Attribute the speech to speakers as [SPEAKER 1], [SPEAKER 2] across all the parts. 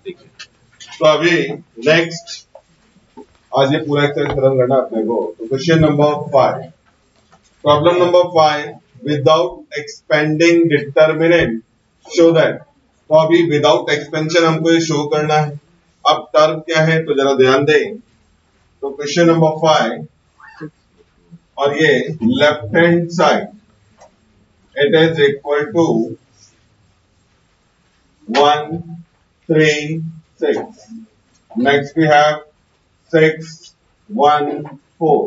[SPEAKER 1] तो अभी नेक्स्ट आज ये पूरा एक्सरसाइज खत्म करना अपने को। तो question number 5, problem number 5, without expanding determinant show that. तो अभी विदाउट एक्सपेंशन हमको ये शो करना है। अब टर्म क्या है तो जरा ध्यान दें। तो क्वेश्चन नंबर 5 और ये left hand side it is equal to 1 3 6. Next we have 6 1 4.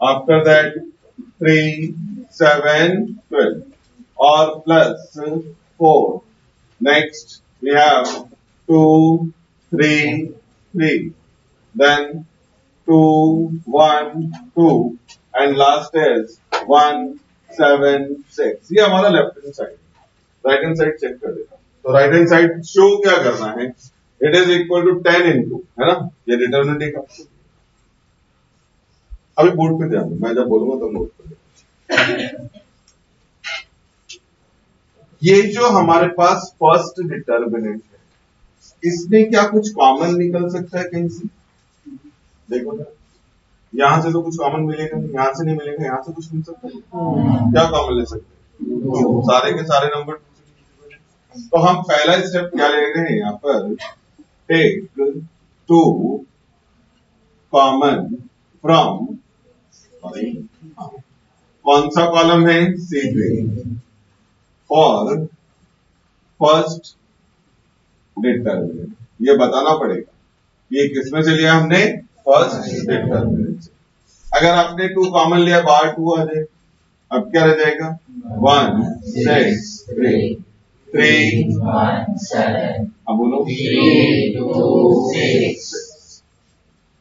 [SPEAKER 1] After that 3 7 12 or plus 4. Next we have 2 3 3. Then 2 1 2 and last is 1 7 6. ये हमारा left hand side. Right hand side check कर देता। तो राइट हैंड साइड शो क्या करना है, it is equal to 10 into, है ना, ये डिटरमिनेंट का। अभी बोर्ड पे ध्यान दो, मैं जब बोलूंगा तो नोट कर। ये जो हमारे पास फर्स्ट डिटरमिनेंट है, इसमें क्या कुछ कॉमन निकल सकता है कहीं से? देखो ना, यहां से तो कुछ कॉमन मिलेगा नहीं, यहां से नहीं मिलेगा, यहां से कुछ मिल सकता है। क्या कॉमन ले सकते हैं? सारे के सारे नंबर। तो हम पहला स्टेप क्या ले रहे हैं यहाँ पर, टेक 2 कॉमन फ्रॉम, कौन सा कॉलम है, C3 फॉर फर्स्ट डिटरमिनेंट। ये बताना पड़ेगा ये किसमें से लिया हमने, फर्स्ट डिटरमिनेंट से। अगर आपने 2 कॉमन लिया, बाहर 2 आ जाए, अब क्या रह जाएगा, 1 6 3 3 1 7, अब बोलो 3 2 6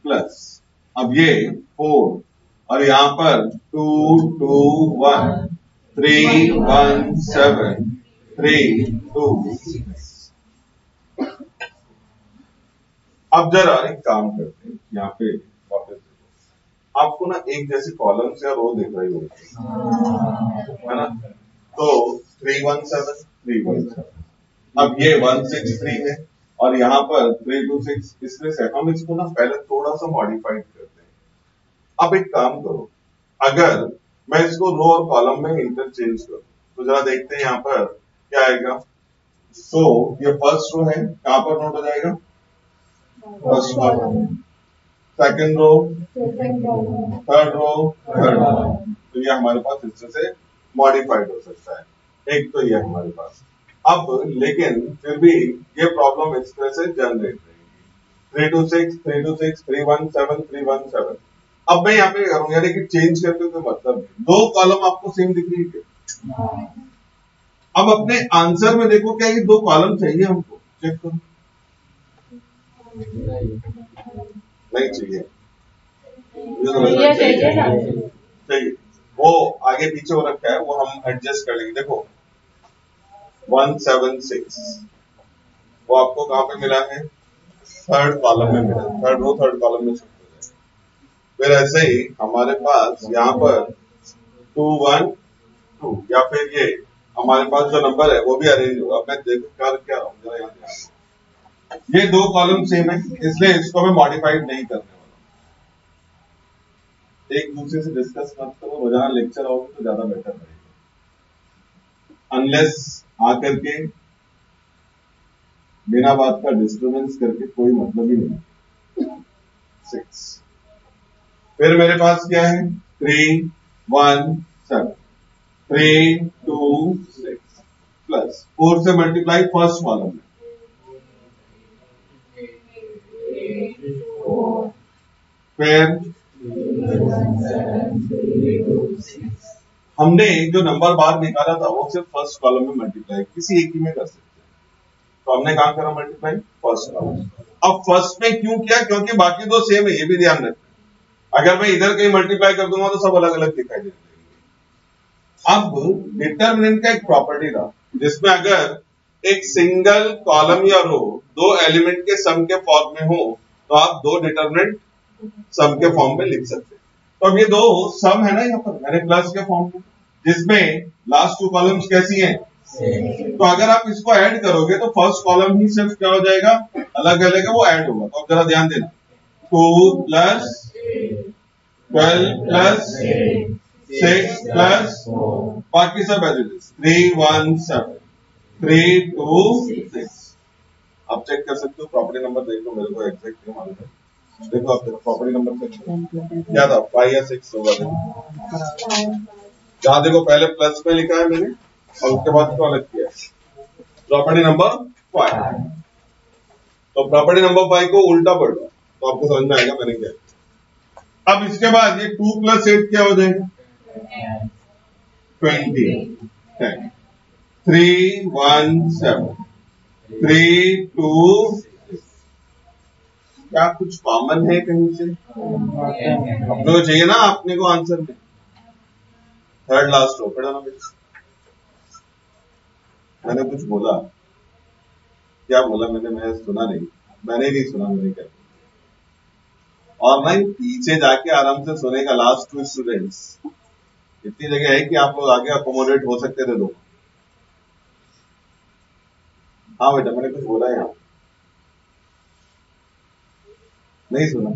[SPEAKER 1] प्लस, अब ये 4 और यहाँ पर 2 2 1 3 1 7 3 2 6। अब जरा एक काम करते हैं, यहाँ पे वापस आपको ना एक जैसे कॉलम्स या रो दिख रही होगी, है ना। तो 3 1 7 3 1 7, अब ये 1 6 3 है और यहाँ पर 3 2 6, इसमें से हम इसको ना पहले थोड़ा सा मॉडिफाइड करते हैं। अब एक काम करो, अगर मैं इसको रो और कॉलम में इंटरचेंज करूं तो जरा देखते हैं यहाँ पर क्या आएगा। तो ये फर्स्ट रो है, कहां पर नोट हो जाएगा, first column, second row, third row, third row. तो ये हमारे पास इस तरह से मॉडिफाइड हो सकता है। एक तो ये हमारे पास। अब लेकिन फिर भी ये प्रॉब्लम इस तरह से जनरेट रहेगी, 3 2 6 3 2 6 3 1 7 3 1 7। अब मैं यहाँ पे करूंगा, यानी कि चेंज करके कोई मतलब नहीं, 2 कॉलम आपको सेम दिख रही है। अब अपने आंसर में देखो क्या ये 2 कॉलम चाहिए हमको, चेक करो, नहीं चाहिए, चाहिए, वो आगे पीछे हो रखा है, वो हम एडजस्ट कर लेंगे। देखो 1 7 6 वो आपको कहां पे मिला है, थर्ड कॉलम में मिला, थर्ड रो थर्ड कॉलम में शिफ्ट हो जाए। फिर ऐसे ही हमारे पास यहाँ पर 2 1 2 या फिर ये हमारे पास जो नंबर है वो भी अरेंज होगा। मैं देखो कर क्या रहा हूँ, जरा यहाँ ध्यान, ये 2 कॉलम सेम है, इसलिए इसको मैं मॉडिफाइड नहीं करने वाला। एक दूसरे से डिस्कस मत करो, रोजाना लेक्चर आओगे तो ज्यादा बेटर रहेगा। अनलेस आकर के बिना बात का डिस्टर्बेंस करके कोई मतलब ही नहीं। 6, फिर मेरे पास क्या है, 3 1 7 3 2 6 प्लस 4 से मल्टीप्लाई फर्स्ट कॉलम में, फिर हमने जो नंबर बाहर निकाला था वो सिर्फ फर्स्ट कॉलम में मल्टीप्लाई, किसी एक ही में कर सकते हैं। तो हमने कहां करा मल्टीप्लाई, फर्स्ट कॉलम। अब फर्स्ट में क्यों किया, क्योंकि बाकी 2 सेम है, ये भी ध्यान रखना। अगर मैं इधर कहीं मल्टीप्लाई कर दूंगा तो सब अलग अलग दिखाई देंगे। अब डिटरमिनेंट का एक प्रॉपर्टी था जिसमें अगर एक सिंगल कॉलम या रो 2 एलिमेंट के सम के फॉर्म में हो तो आप 2 डिटरमिनेंट सम के फॉर्म में लिख सकते हैं। तो अब ये 2 सम है ना, यहाँ पर मैंने प्लस के फॉर्म में, जिसमें लास्ट 2 कॉलम्स कैसी हैं, तो अगर आप इसको ऐड करोगे तो फर्स्ट कॉलम ही सिर्फ क्या हो जाएगा, अलग अलग है वो ऐड होगा। तो अब जरा ध्यान देना, 2 प्लस 12 प्लस 6 प्लस बाकी सब एज इट इज 3 1 7 3 2 6। आप चेक कर सकते हो, प्रॉपर्टी नंबर देख लो, मेरे को एग्जैक्ट नहीं मालूम है। देखो आप प्रॉपर्टी नंबर चेक करो क्या था, 5 या 6 होगा। जहां देखो पहले प्लस में लिखा है मैंने और उसके बाद इसको अलग किया है। Property number 5। तो प्रॉपर्टी नंबर 5 को उल्टा पढ़ लो तो आपको समझ में आएगा मैंने क्या किया। अब इसके बाद ये 2 प्लस 8 क्या हो जाएगा, 20 10 3 1 7 3 2 क्या कुछ कॉमन है कहीं से, अपने को चाहिए ना अपने को आंसर में। थर्ड लास्ट रो पढ़ा ना बेटा, मैंने कुछ बोला, क्या बोला मैंने, मैं सुना नहीं, मैंने नहीं सुना मैंने क्या। और नहीं पीछे जाके आराम से सुनेगा लास्ट 2 स्टूडेंट्स, इतनी जगह है कि आप लोग आगे अकोमोडेट हो सकते थे लोग। हाँ बेटा मैंने कुछ बोला यहाँ, नहीं सुना,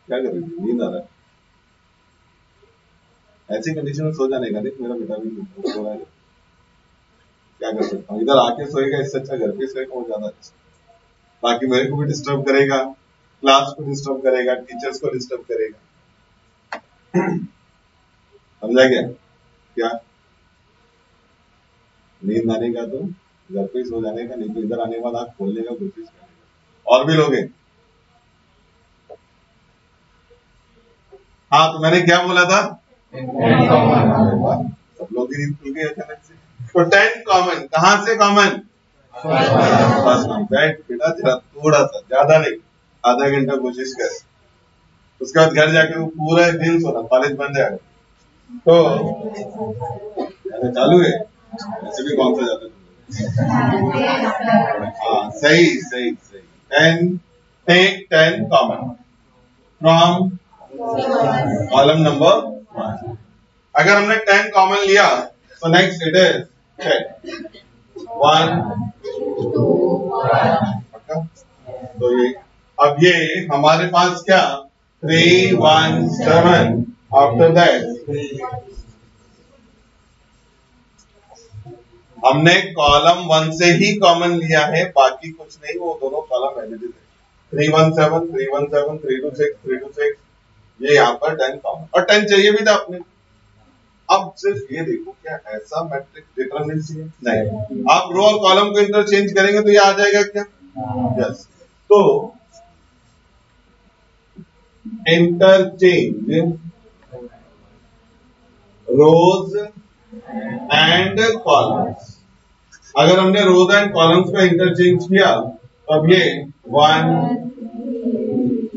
[SPEAKER 1] क्या करेंगे, नींद आ रहा है, ऐसी कंडीशन में सो जाने का। देख मेरा बेटा भी सो रहा है, क्या कर सकता हूँ, इधर आके सोएगा इससे अच्छा घर पे सोएगा वो ज्यादा अच्छा। बाकी मेरे को भी डिस्टर्ब करेगा, क्लास को डिस्टर्ब करेगा, टीचर्स को डिस्टर्ब करेगा। समझा क्या, क्या नींद आने का तो घर पे ही सो जाने का, नहीं तो इधर आने के बाद आँख खोलने का कोशिश करेगा। और भी लोग हैं। हाँ तो मैंने क्या बोला था, सब लोग की नींद खुल गई अचानक से। तो 10 कॉमन, कहां से कॉमन, फर्स्ट कॉमन। बैठ बेटा जरा, थोड़ा सा ज्यादा नहीं, आधा घंटा कोशिश कर, उसके बाद घर जाके वो पूरा दिन सोना, कॉलेज बन जाएगा। तो चालू है, ऐसे भी कौन सा जाता है। हाँ सही सही सही। 10 take 10 common from column number 1। अगर हमने 10 कॉमन लिया तो नेक्स्ट इट इज 1 पक्का। तो ये अब ये हमारे पास क्या, 3 1 7 आफ्टर दैट हमने कॉलम 1 से ही कॉमन लिया है, बाकी कुछ नहीं, वो दोनों कॉलम एडिटिव है। 317 317 326 326, ये यहाँ पर 10 कॉमन, और 10 चाहिए भी था अपने। अब सिर्फ ये देखो, क्या ऐसा मैट्रिक्स डिटरमिनेंसी है, नहीं, आप रो और कॉलम को इंटरचेंज करेंगे तो ये आ जाएगा क्या, यस। तो इंटरचेंज रोज एंड कॉलम्स, अगर हमने रोज एंड कॉलम्स का इंटरचेंज किया तो अब ये 1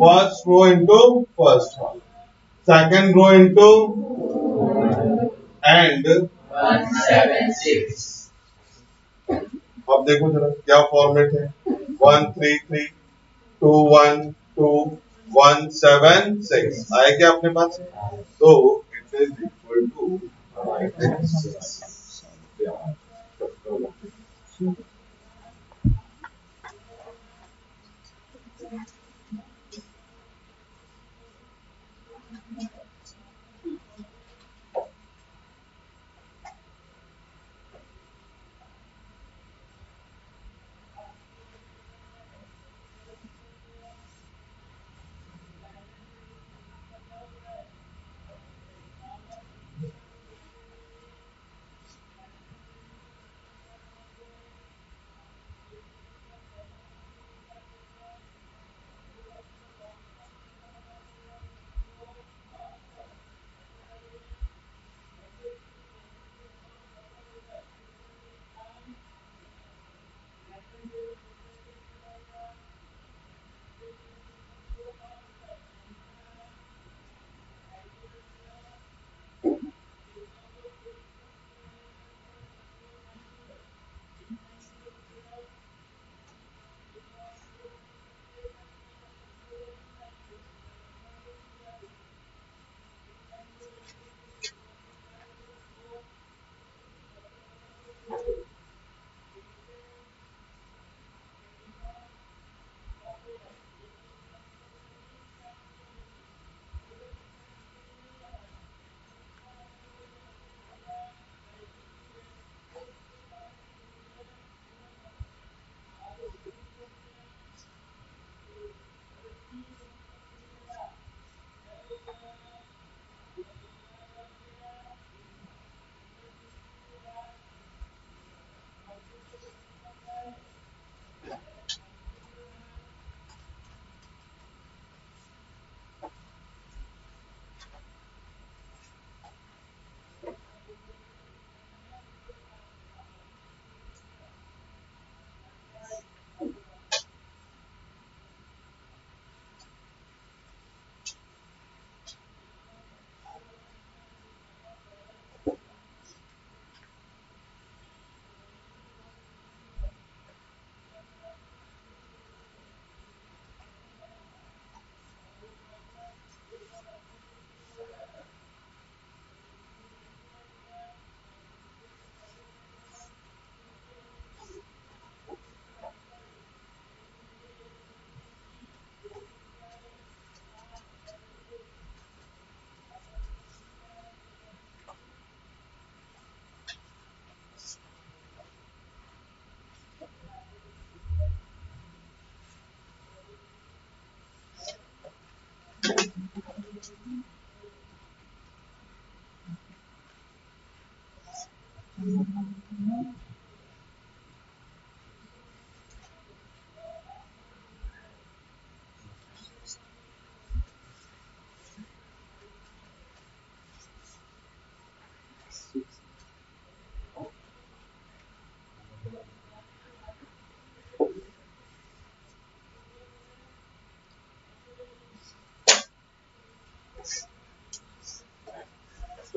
[SPEAKER 1] first row into first column, second row into and 176। अब देखो जरा क्या फॉर्मेट है, 1 3 3 2 1 2 1 7 6 आया क्या अपने पास, तो it is equal to right hand 6।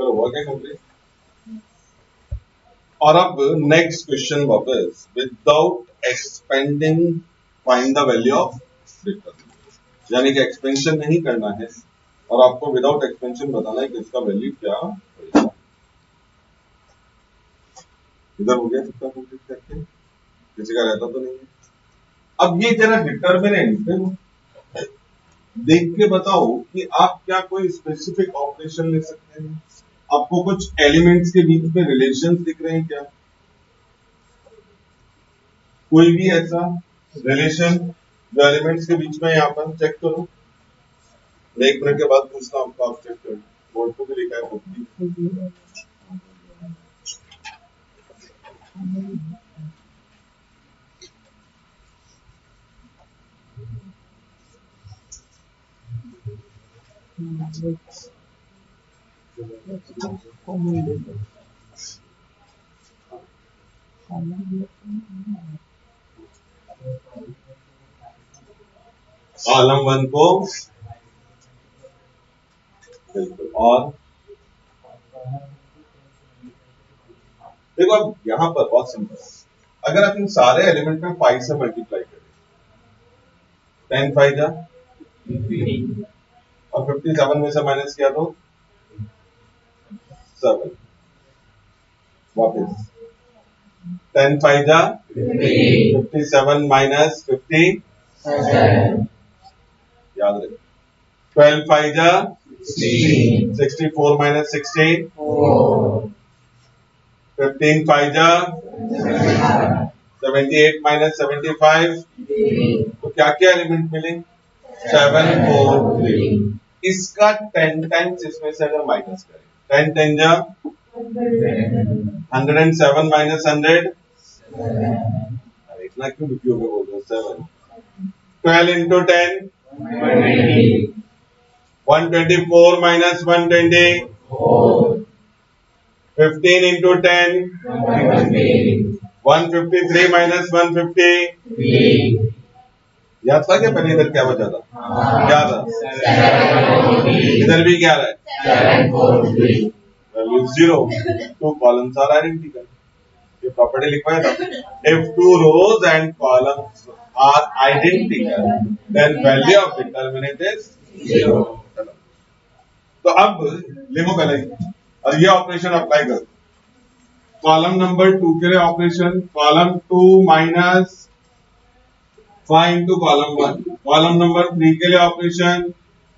[SPEAKER 1] चलो हुआ क्या कंप्लीट। और अब नेक्स्ट क्वेश्चन वापस, without expanding find the value of determinant, यानी कि एक्सपेंशन नहीं करना है और आपको विदाउट एक्सपेंशन बताना है कि इसका वैल्यू क्या होगा। इधर हो गया सबका कंप्लीट करके, किसी का रहता तो नहीं है। अब ये जरा डिटरमिनेंट देख के बताओ कि आप क्या कोई स्पेसिफिक ऑपरेशन ले सकते हैं, आपको कुछ एलिमेंट्स के बीच में रिलेशन दिख रहे हैं क्या, कोई भी ऐसा रिलेशन जो एलिमेंट्स के बीच में, यहाँ पर चेक करो। मैं 1 मिनट के बाद पूछता हूँ आपको, आप चेक करो बोर्ड को भी लिखा है बुक की। कॉलम 1 को बिल्कुल, और देखो अब यहाँ पर बहुत सिंपल है, अगर आप इन सारे एलिमेंट में 5 से मल्टीप्लाई करें, 10 5 जा और 57 में से माइनस किया तो 7, वापस 10 5 जा 57 माइनस 50, याद रखें 12 5 जा 64 माइनस 16, 15 5 जा 78 माइनस 75, तो क्या क्या एलिमेंट मिले 7 4 3, इसका 10 टाइम्स इसमें से अगर माइनस करें 10 10 जा 107 माइनस 100, इतना क्यों दुखी होकर बोल रहे हो, 7 12 इंटू 10 124 माइनस 120, 15 इंटू 10 153 माइनस 150, याद था क्या पहले इधर क्या बचा था, क्या था, इधर भी क्या है, value 0, two columns are identical, ये प्रॉपर्टी लिखवाया था, if two rows and columns are identical then value of determinant is 0। तो अब लिखो पहले और ये ऑपरेशन अप्लाई करो, कॉलम नंबर 2 के लिए operation, column 2 minus 5 into column 1, column number 3 के लिए operation,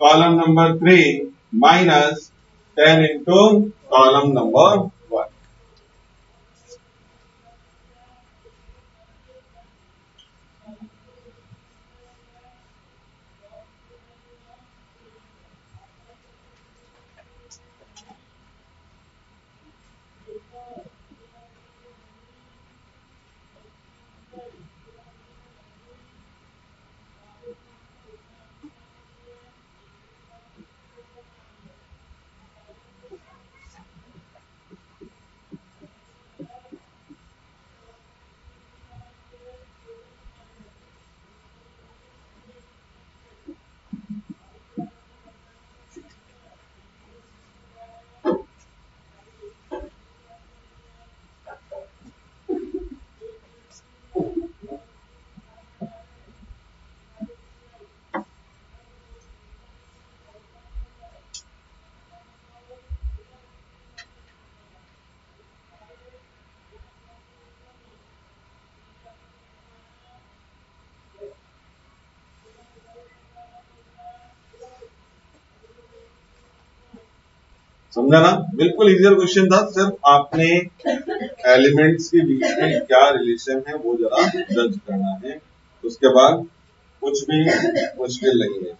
[SPEAKER 1] column number 3 minus 10 into column number 1। समझा ना, बिल्कुल इजियर क्वेश्चन था, सिर्फ आपने एलिमेंट्स के बीच में क्या रिलेशन है वो जरा जज करना है, उसके बाद कुछ भी मुश्किल नहीं है।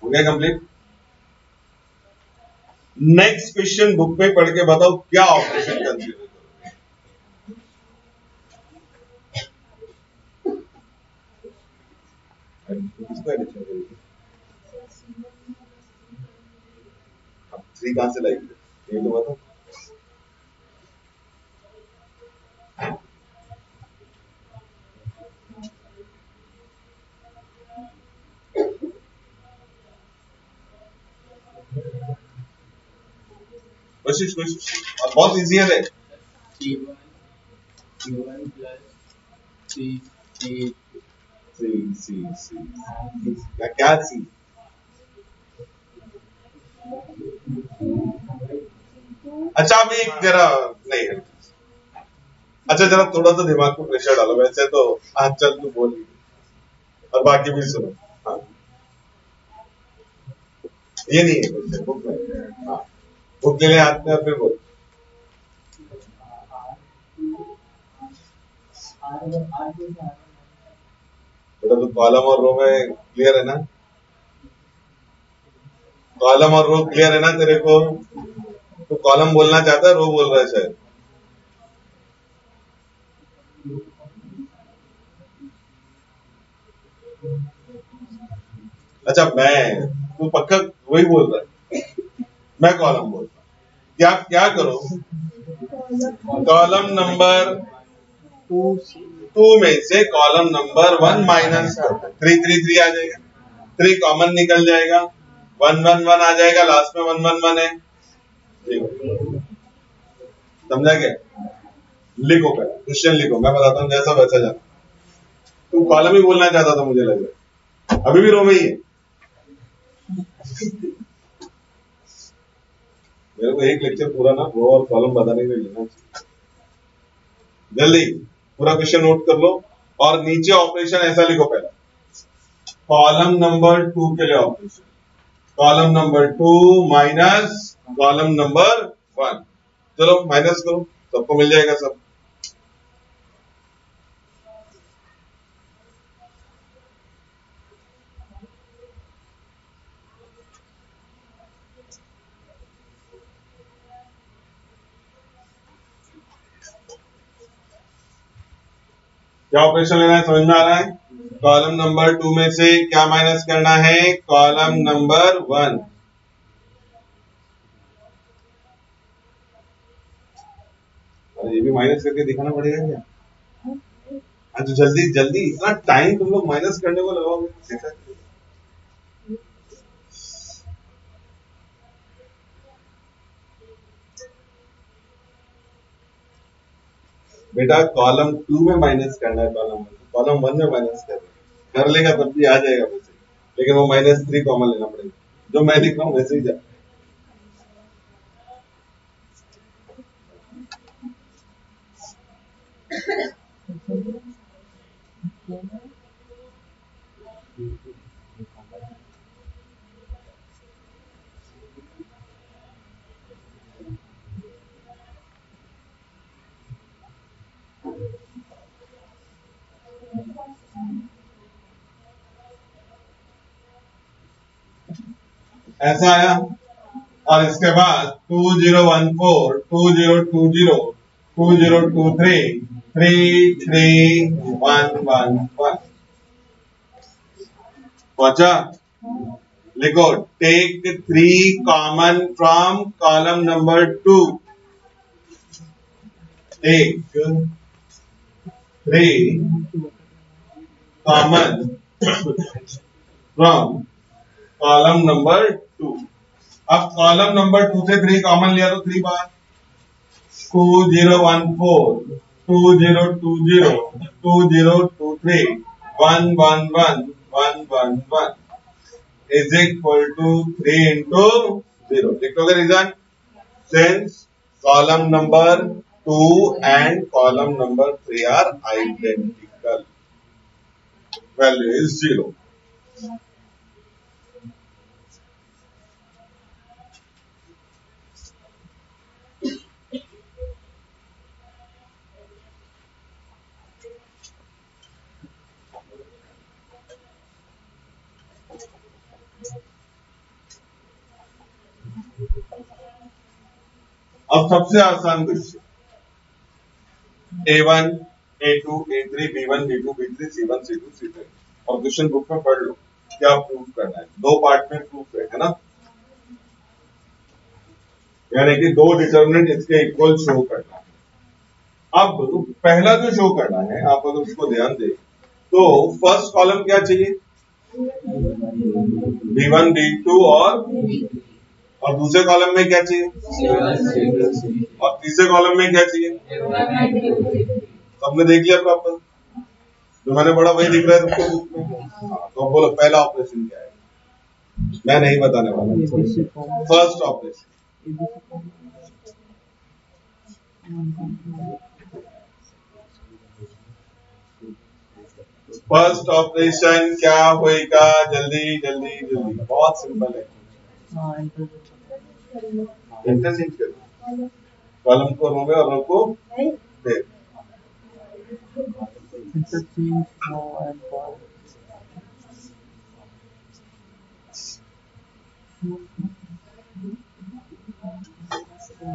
[SPEAKER 1] हो गया कंप्लीट। नेक्स्ट क्वेश्चन बुक में पढ़ के बताओ क्या ऑपरेशन कंसीडर करोगे। किसका एडिशन करोगे, अब 3 कहां से लाएंगे ये तो बताओ। कोशिश कोशिश, और बहुत इजी है रे।
[SPEAKER 2] Q1 plus C
[SPEAKER 1] क्या सी? अच्छा अभी एक जरा नहीं है, अच्छा जरा थोड़ा सा दिमाग को प्रेशर डालो, वैसे तो आज चल तू बोल, और बाकी भी सुनो। हाँ ये नहीं है क्वेश्चन, बुक में। हाँ बुक ले ले हाथ में और फिर बोल। बेटा तो कॉलम और रो में क्लियर है ना? कॉलम और रो क्लियर है ना तेरे को? तो कॉलम बोलना चाहता है, रो बोल रहा है शायद। अच्छा मैं, तू पक्का वही बोल रहा है? मैं कॉलम बोल रहा हूँ। क्या क्या करो, कॉलम नंबर 2 में से कॉलम नंबर 1 माइनस कर दो, 3 आ जाएगा, 3 कॉमन निकल जाएगा, 1 आ जाएगा, लास्ट में 1 है। समझा क्या? लिखो पहले क्वेश्चन लिखो, मैं बताता हूँ जैसा वैसा जाना। तू कॉलम ही बोलना चाहता था मुझे लग रहा है, अभी भी रो में ही है। मेरे को एक लेक्चर पूरा ना रो और कॉलम बताने के लिए लेना चाहिए। जल्दी पूरा क्वेश्चन नोट कर लो, और नीचे ऑपरेशन ऐसा लिखो पहले, कॉलम नंबर 2 के लिए operation, column number 2 minus column number 1। चलो माइनस करो, सबको मिल जाएगा सब। क्या ऑपरेशन लेना है समझ में आ रहा है? कॉलम नंबर 2 में से क्या माइनस करना है? Column number 1। अरे ये भी माइनस करके दिखाना पड़ेगा क्या? हाँ तो जल्दी जल्दी, इतना टाइम तुम लोग माइनस करने को लगाओगे ऐसा? बेटा कॉलम 2 में माइनस करना है, कॉलम 1 में माइनस कर लेगा तब भी आ जाएगा वैसे, लेकिन वो -3 कॉमन लेना पड़ेगा, जो मैं लिख रहा हूँ वैसे ही जा। ऐसा आया, और इसके बाद 2014 2020 2023 33111 पहुंचा? लिखो, take 3 common from column number 2, take 3 common from column number 2। अब कॉलम नंबर 2 से 3 कॉमन लिया तो 3 बार 2014 2020 2023 111 is equal to 3 into 0। लिखोगे reason, since column number 2 and column number 3 are identical, value is 0। अब सबसे आसान question, A1 A2 A3 B1 B2 B3 C1 C2 C3, और question book में पढ़ लो क्या प्रूफ करना है। 2 पार्ट में प्रूफ है ना, यानी कि 2 डिटर्मिनेंट इसके इक्वल शो करना है। अब पहला जो शो करना है, आप अगर उसको ध्यान दें तो फर्स्ट कॉलम क्या चाहिए? B1 B2 और और दूसरे कॉलम में क्या चाहिए, और तीसरे कॉलम में क्या चाहिए, सबने देख लिया प्रॉपर, जो मैंने पढ़ा वही दिख रहा है तुमको बुक में। तो अब बोलो पहला ऑपरेशन क्या है, मैं नहीं बताने वाला। फर्स्ट ऑपरेशन, फर्स्ट ऑपरेशन क्या होएगा, जल्दी जल्दी जल्दी, बहुत सिंपल है। इंटरचेंज करना, कॉलम को रो में और रो को दे।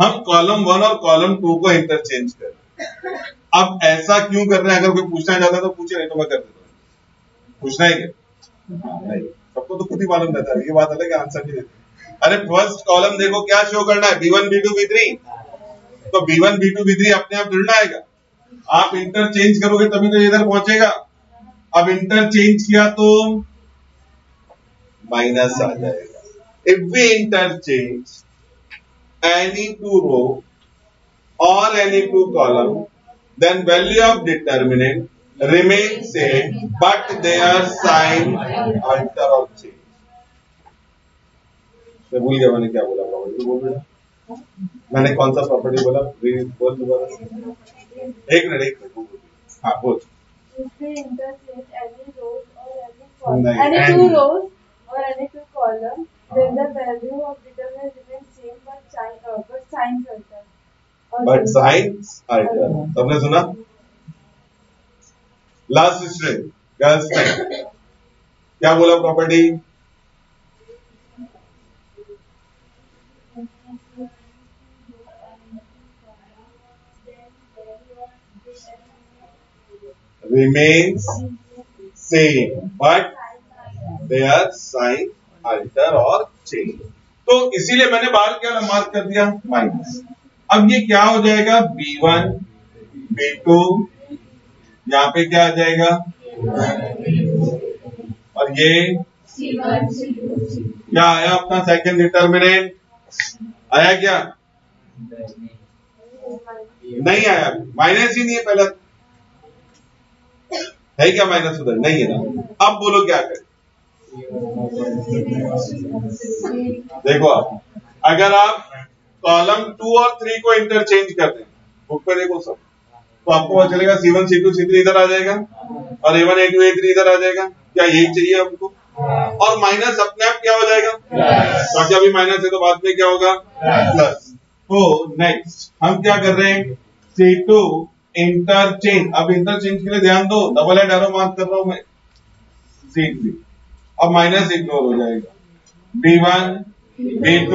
[SPEAKER 1] हम कॉलम 1 और कॉलम 2 को इंटरचेंज कर रहे हैं। अब ऐसा क्यों कर रहे हैं, अगर कोई पूछना चाहता है तो पूछे, नहीं तो मैं कर देता हूं। पूछना है क्या? नहीं, सबको तो खुद ही मालूम रहता है, ये बात अलग है, आंसर नहीं देते। अरे फर्स्ट कॉलम देखो क्या शो करना है, B1 B2 B3, तो B1 B2 B3 अपने आप जुड़ना आएगा। आप इंटरचेंज करोगे तभी तो इधर पहुंचेगा। अब इंटरचेंज किया तो माइनस आ जाएगा। If we interchange any two row or any two column, then value of determinant remains same, but their sign alter or change. मैं भूल गया मैंने क्या बोला, प्रॉपर्टी बोल रहा, मैंने कौन सा प्रॉपर्टी बोला, बोल दोबारा। एक मिनट, हाँ बोल।
[SPEAKER 3] If we interchange any rows or any column, any two rows or any two columns, then the value of determinant remains same, but signs alter.
[SPEAKER 1] But signs alter. सबने सुना? लास्ट स्ट्रिंग गर्ल्स में क्या बोला property, remains same but their sign alter or change। तो इसीलिए मैंने बाहर क्या मार्क कर दिया, माइनस। अब ये क्या हो जाएगा, B1 B2, यहाँ पे क्या आ जाएगा, और ये क्या आया अपना सेकंड डिटर्मिनेंट, आया क्या, नहीं आया, माइनस ही नहीं है पहले, है क्या माइनस उधर, नहीं है ना। अब बोलो क्या करें, देखो आप, अगर आप कॉलम 2 और 3 को इंटरचेंज कर दें, बुक पे देखो सब, तो आपको पता चलेगा C1 C2 C3 इधर आ जाएगा और A1 A2 A3 इधर आ जाएगा। क्या यही चाहिए हमको, और माइनस अपने आप क्या हो जाएगा, ताकि अभी माइनस है तो बाद में क्या होगा, प्लस। तो नेक्स्ट हम क्या कर रहे हैं, C2 इंटरचेंज। अब इंटरचेंज के लिए ध्यान दो, डबल हेड एरो मार्क कर रहा हूं मैं, C3, अब माइनस इग्नोर हो जाएगा, B1 B2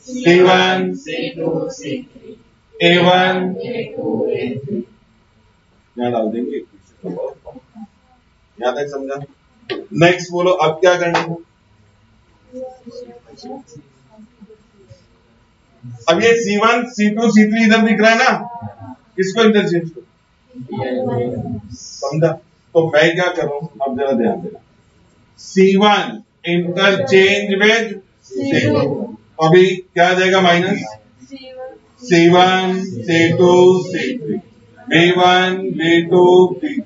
[SPEAKER 1] C1 A1 यहाँ डाल देंगे, यहाँ तक समझा। नेक्स्ट बोलो अब क्या करना है, अब ये C1 C2 C3 इधर दिख रहा है ना, किसको इंटरचेंज करो, समझा। तो मैं क्या कर रहा हूं, अब जरा ध्यान देना, C1 इंटरचेंज विद C2, अभी क्या आ जाएगा, minus C1 C2 C3 B1 B2 B3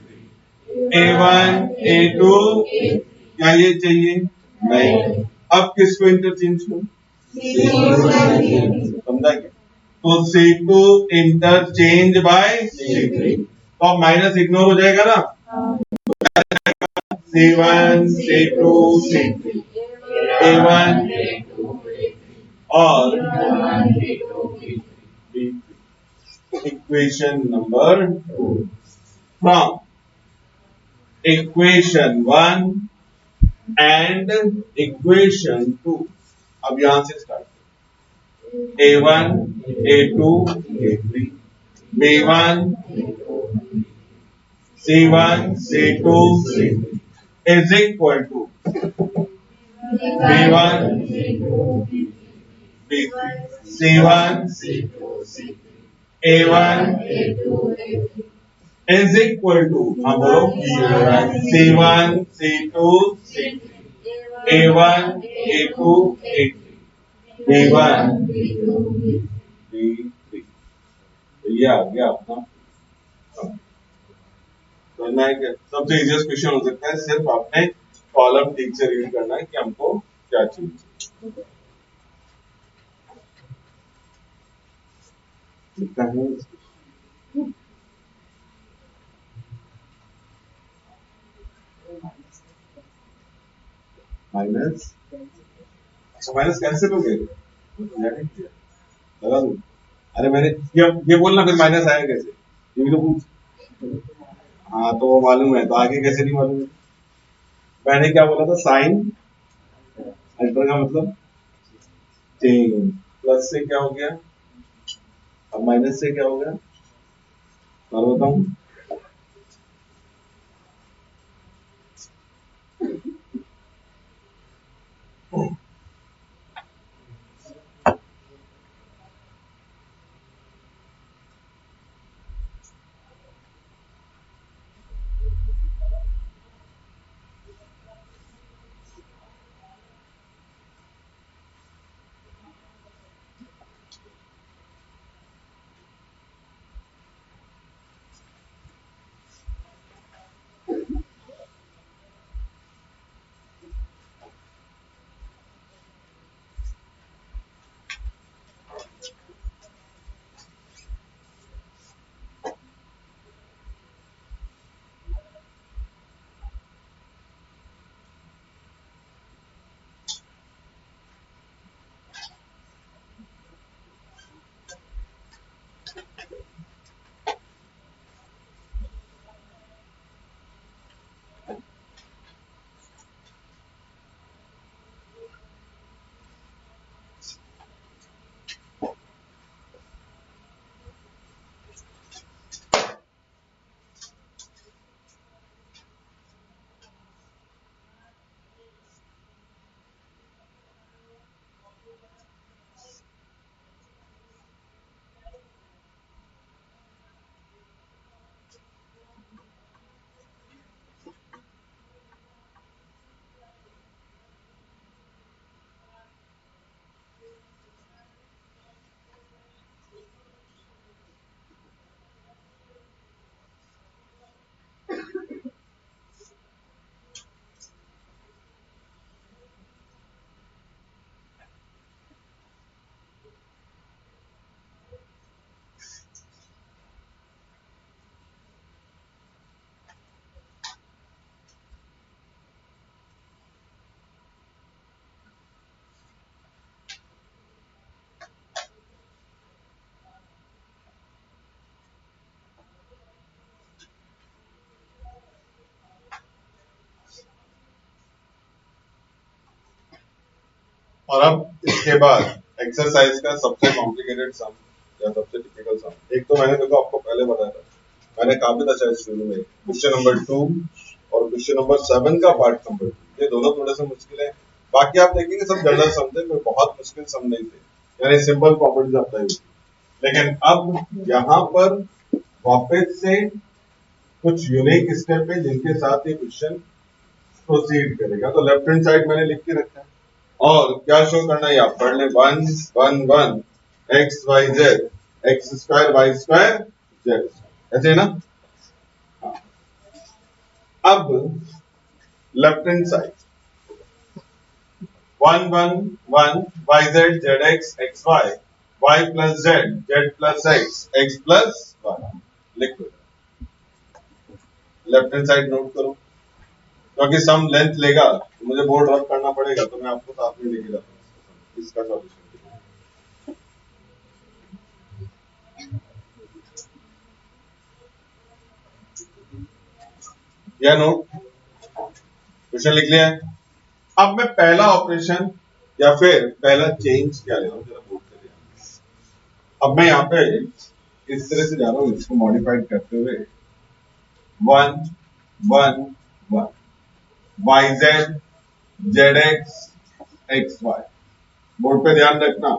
[SPEAKER 1] A1 A2, क्या ये चाहिए, नहीं। अब किसको इंटरचेंज करो, समझा क्या, तो C2 इंटरचेंज बाय C3, तो अब माइनस इग्नोर हो जाएगा ना, C1 C2 C3 A1 और equation number 2 from equation 1 and equation 2। अब यहां से start, A1 A2 A3 B1 C1 C2 C3 is equal to B1 B3 C1 A1 is equal to, हाँ बोलो, C1 C2 A1 A2 A3 B1 B3 ये आ गया अपना। तो मैं सबसे इजिएस्ट क्वेश्चन हो सकता है, सिर्फ आपने कॉलम ठीक से रीड करना है कि हमको क्या चाहिए। लिखता है माइनस, अच्छा माइनस कैंसिल हो गए, लगा दूं? अरे मैंने ये बोलना फिर माइनस आया कैसे, ये भी तो पूछ। हाँ तो वो मालूम है, तो आगे कैसे नहीं मालूम है। मैंने क्या बोला था, साइन अल्टर का मतलब चेंज, प्लस से क्या हो गया, अब माइनस से क्या हो गया, और बताऊं। और अब इसके बाद एक्सरसाइज का सबसे कॉम्प्लिकेटेड सम या सबसे टिपिकल सम, एक तो मैंने देखो आपको पहले बताया था, मैंने कहा भी था शायद शुरू में, क्वेश्चन नंबर 2 और क्वेश्चन नंबर 7 का पार्ट नंबर 2, ये दोनों थोड़े से मुश्किल है। बाकी आप देखेंगे सब जनरल सम थे, कोई बहुत मुश्किल सम नहीं थे, यानी सिंपल प्रॉपर्टीज अप्लाई। लेकिन अब यहाँ पर वापस से कुछ यूनिक स्टेप है जिनके साथ ये क्वेश्चन प्रोसीड करेगा। तो लेफ्ट हैंड साइड मैंने लिख के रखा है, और क्या शो करना है, आप पढ़ लें, 1 1 1 X Y Z X square Y square Z, ऐसे है ना। अब left hand side 1 1 1 Y Z Z x x Y Y plus Z Z plus X x plus Y, लिख दो। लेफ्ट हैंड साइड नोट करो, क्योंकि सम लेंथ लेगा तो मुझे बोर्ड रब करना पड़ेगा, तो मैं आपको साथ में लेके जाता हूँ इसका सॉल्यूशन। यह नोट, क्वेश्चन लिख लिया है। अब मैं पहला ऑपरेशन या फिर पहला चेंज क्या ले रहा हूँ, जरा बोर्ड पे ध्यान। अब मैं यहाँ पे इस तरह से जा रहा हूँ, इसको मॉडिफाइड करते हुए 1 1 1 Y Z Z x x y, board पे ध्यान रखना,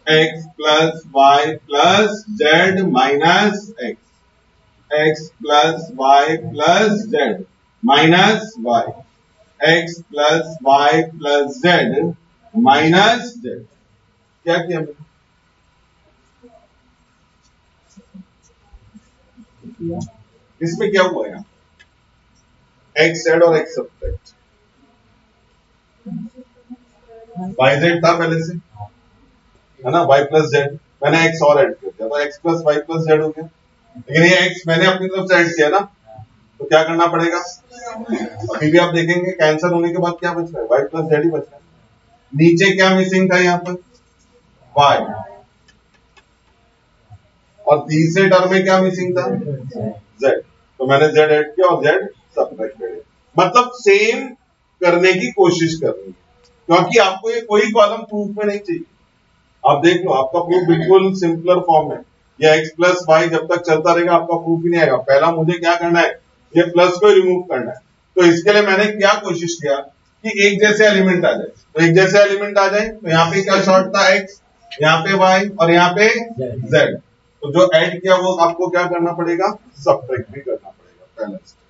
[SPEAKER 1] x plus y plus z minus x x plus y plus z minus y x plus y plus z minus z. क्या किया मैंने? इसमें क्या हुआ यहाँ? एक्स जेड और एक्स सब्ट्रैक्ट, वाई जेड था पहले से, है ना, वाई प्लस जेड, मैंने एक्स और ऐड कर दिया तो x plus y plus z हो गया। लेकिन ये एक्स मैंने अपनी तरफ से ऐड किया ना, तो क्या करना पड़ेगा? अभी भी आप देखेंगे कैंसिल होने के बाद क्या बच रहा है? वाई प्लस जेड ही बच रहा है। नीचे क्या मिसिंग था यहाँ पर? वाई। और तीसरे टर्म में क्या मिसिंग था? जेड। तो मैंने जेड ऐड किया और जेड सब्ट्रैक्ट कर दिया। मतलब सेम करने की कोशिश करनी है, क्योंकि आपको ये कोई कॉलम प्रूफ में नहीं चाहिए। आप देख लो, आपका प्रूफ बिल्कुल सिंपलर फॉर्म है। या एक्स प्लस वाई जब तक चलता रहेगा आपका प्रूफ ही नहीं आएगा। पहला मुझे क्या करना है? ये प्लस को रिमूव करना है। तो इसके लिए मैंने क्या कोशिश किया कि एक जैसे एलिमेंट आ जाए। तो एक जैसे एलिमेंट आ जाए तो यहाँ पे क्या शॉर्ट था? एक्स, यहाँ पे वाई और यहाँ पे जेड। तो जो ऐड किया वो आपको क्या करना पड़ेगा? सब्ट्रैक्ट भी करना पड़ेगा, पहला स्टेप।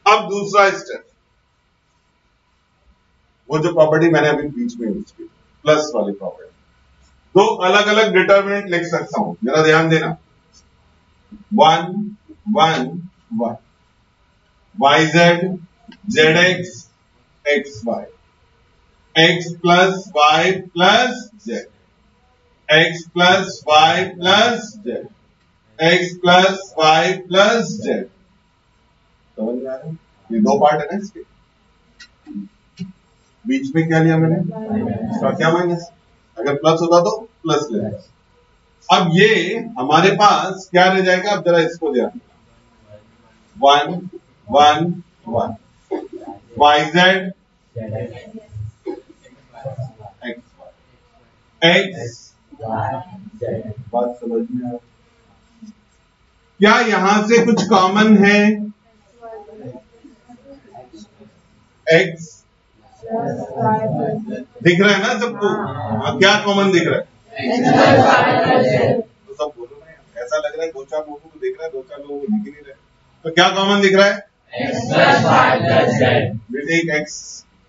[SPEAKER 1] अब दूसरा स्टेप, वो जो प्रॉपर्टी मैंने अभी बीच में यूज की, प्लस वाली प्रॉपर्टी। दो अलग अलग डिटर्मिनेंट लिख सकता हूं, जरा ध्यान देना। 1 1 1 Y Z Z x x y, x plus y plus z, x plus y plus z, x plus y plus z. समझ में आ रहा है? ये दो पार्ट है ना इसके। बीच में क्या लिया मैंने? इसका क्या माइनस? अगर प्लस होता तो प्लस ले लेगा। अब ये हमारे पास क्या रह जाएगा? अब जरा इसको ध्यान, 1 1 1 वाई जेड एक्स बात समझ में आ? क्या यहां से कुछ कॉमन है? एक्स दिख रहा है ना सबको? क्या कॉमन दिख रहा है? तो सब बोलो ना यार। ऐसा लग रहा है दो चार लोगों को दिख रहा है, दो चार लोगों को दिख ही नहीं रहा है। तो क्या कॉमन दिख रहा है? बेटे x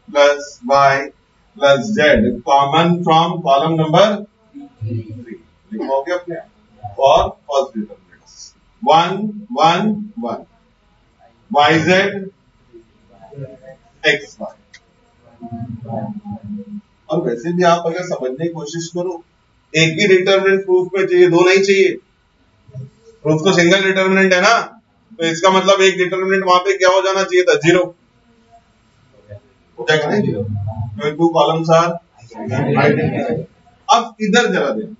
[SPEAKER 1] plus y plus z common from column number 3 लिखोगे अपने आप। और first determinants 1 1 1 Y Z x y. और वैसे भी आप अगर समझने की कोशिश करो, एक ही डिटरमिनेंट प्रूफ में चाहिए, दो नहीं चाहिए। प्रूफ तो सिंगल डिटरमिनेंट है ना, तो इसका मतलब एक डिटरमिनेंट वहां पे क्या हो जाना चाहिए था? 0 हो जाएगा ना 0। तो टू कॉलम्स आर आइडेंटिकल। अब इधर जरा देखो,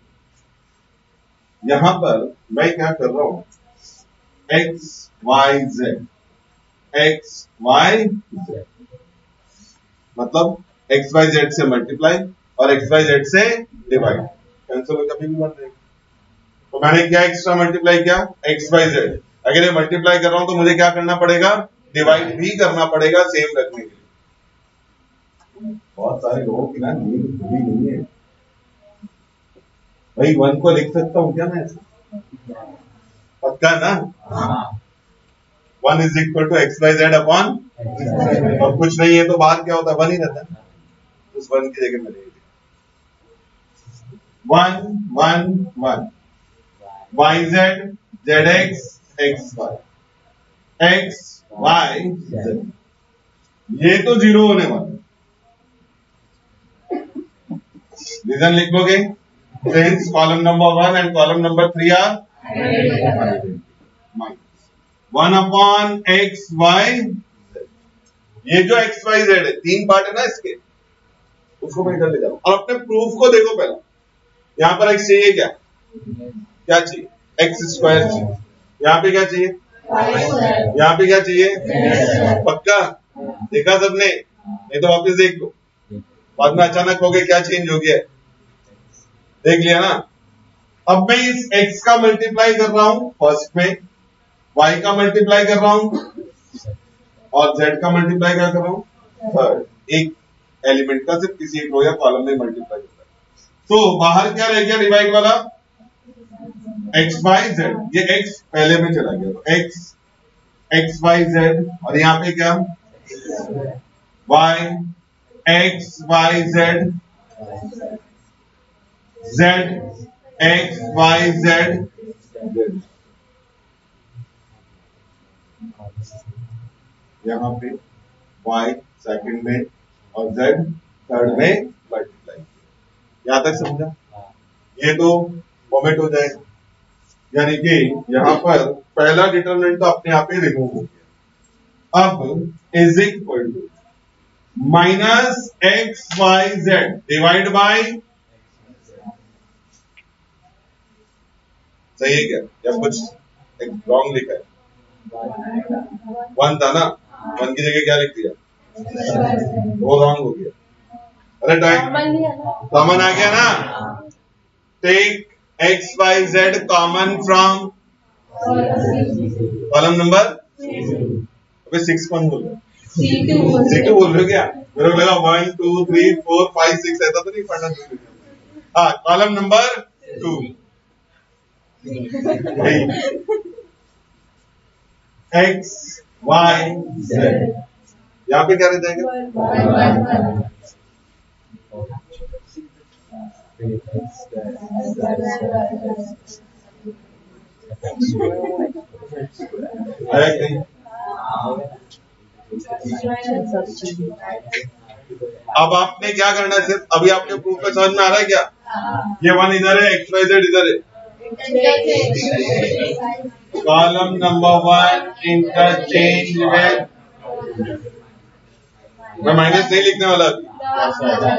[SPEAKER 1] यहां पर मैं क्या कर रहा हूं? X Y Z x Y z, मतलब एक्स वाई जेड से मल्टीप्लाई और एक्स वाई जेड से डिवाइड। कैंसिल हो कभी भी बन जाएगा। तो मैंने क्या एक्स्ट्रा मल्टीप्लाई किया? X Y z. अगर ये मल्टीप्लाई कर रहा हूं तो मुझे क्या करना पड़ेगा? डिवाइड भी करना पड़ेगा सेम रखने के लिए। बहुत सारे लोगों की ना नींद खुली नहीं है भाई। 1 को लिख सकता हूं क्या मैं ऐसा? पक्का ना? 1 is equal to x Y z upon, और कुछ नहीं है तो बाहर क्या होता है? 1 ही रहता है। उस 1 की जगह मैंने 1 1 1 Y Z Z x x y x Y z. ये तो 0 होने वाला है। रीजन लिख लोगे? Since column number 1 and column number 3 are minus 1 upon x Y z. ये जो एक्स वाई जेड है, तीन पार्ट है ना इसके, उसको मैं इधर ले जाऊं। और अपने प्रूफ को देखो पहला। यहां पर एक्स चाहिए क्या? क्या चाहिए? एक्स स्क्वायर चाहिए। यहाँ पे क्या चाहिए? यहाँ पे क्या चाहिए? पक्का? देखा सबने? नहीं तो वापस देख लो, बाद में अचानक हो गए क्या चेंज हो गया। देख लिया ना? अब मैं इस x का मल्टीप्लाई कर रहा हूं फर्स्ट में, y का मल्टीप्लाई कर रहा हूं और z का मल्टीप्लाई क्या कर रहा हूं? थर्ड। एक एलिमेंट का सिर्फ किसी एक रो या कॉलम में मल्टीप्लाई होता है। तो बाहर क्या रह गया डिवाइड वाला? X Y z. ये x पहले में चला गया, तो x एक्स वाई जेड, और यहाँ पे क्या? y x Y z Z X Y Z यहाँ पे Y सेकंड में और Z थर्ड में मल्टीप्लाई। यहाँ तक समझा? ये तो वोमिट हो जाएगा, यानी कि यहाँ पर पहला डिटरमिनेंट तो अपने आप ही रिमूव हो गया। अब is equal to minus x Y z divide by, सही है क्या या कुछ रॉन्ग लिखा है? 1 था ना, 1 की जगह क्या लिख दिया? वो रॉन्ग हो गया। अरे कॉमन आ गया ना, take x Y z common from column number, अबे 6 कौन बोल रहा है? C2 बोल रहे हो क्या? मेरे को लगा 1 2 3 4 5 6 ऐसा तो नहीं पढ़ना चाहिए। हाँ, column number 2 x Y z, यहाँ पे क्या रह जाएगा? अब आपने क्या करना है, सिर्फ अभी आपके प्रूफ में समझ में आ रहा है क्या? ये 1 इधर है, एक्स वाई जेड इधर है, कॉलम नंबर 1 इंटरचेंज विद, मैं माइनस नहीं लिखने वाला अभी,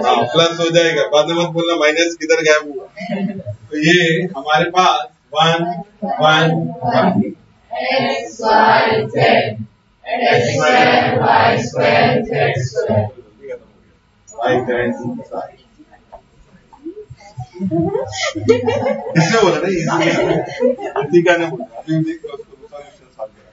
[SPEAKER 1] हाँ प्लस हो जाएगा, बाद में मत बोलना माइनस किधर गायब हुआ। तो ये हमारे पास 1 1 1
[SPEAKER 3] X, Y, Z, X square, Y square, Z square.
[SPEAKER 1] इसने बोला ना इजी क्या नहीं बोला, अभी देख लो उसको सॉल्यूशन सॉल्व करा।